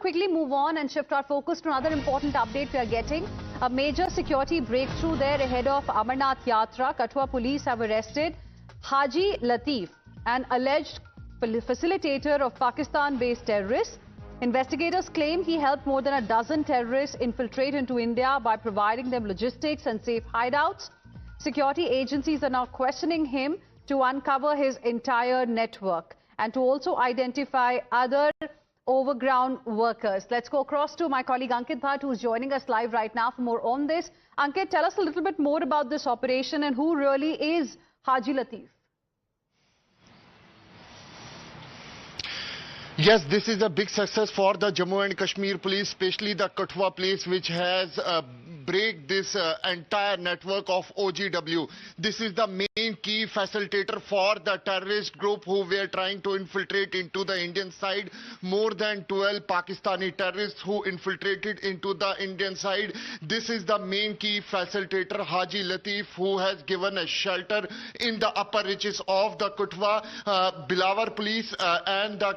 quickly move on and shift our focus to another important update we are getting. A major security breakthrough there ahead of Amarnath Yatra. Kathua police have arrested Haji Latif, an alleged facilitator of Pakistan-based terrorists. Investigators claim he helped more than a dozen terrorists infiltrate into India by providing them logistics and safe hideouts. Security agencies are now questioning him to uncover his entire network and to also identify other overground workers. Let's go across to my colleague Ankit Bhatt, who's joining us live right now for more on this. Ankit, tell us a little bit more about this operation and who really is Haji Latif. Yes, this is a big success for the Jammu and Kashmir police, especially the Kathua police, which has break this entire network of OGW. This is the main key facilitator for the terrorist group who were trying to infiltrate into the Indian side. More than 12 Pakistani terrorists who infiltrated into the Indian side. This is the main key facilitator, Haji Latif, who has given a shelter in the upper reaches of the Kathua. Bilawar police and the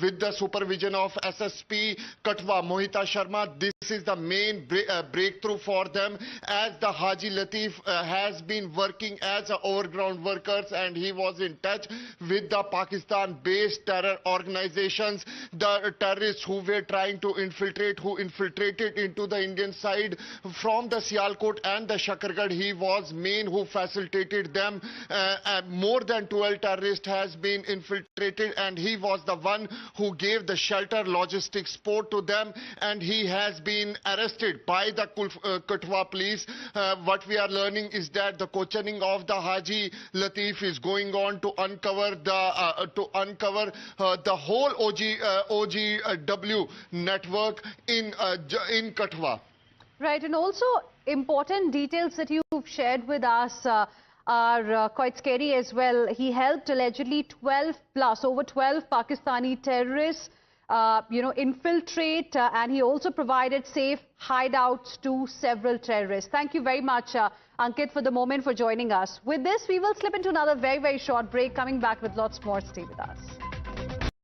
with the supervision of SSP Kathua, Mohita Sharma. This is the main breakthrough for them, as the Haji Latif has been working as a overground workers, and he was in touch with the Pakistan-based terror organizations. The terrorists who were trying to infiltrate, who infiltrated into the Indian side from the Sialkot and the Shakargarh, he was main who facilitated them. More than 12 terrorists has been infiltrated, and he was the one who gave the shelter, logistics support to them, and he has been arrested by the Kathua police. What we are learning is that the questioning of the Haji Latif is going on to uncover the whole OGW network in Kathua. Right, and also important details that you've shared with us are quite scary as well. He helped allegedly over 12 Pakistani terrorists infiltrate, and he also provided safe hideouts to several terrorists. Thank you very much, Ankit, for the moment, for joining us. With this, we will slip into another very, very short break. Coming back with lots more. Stay with us.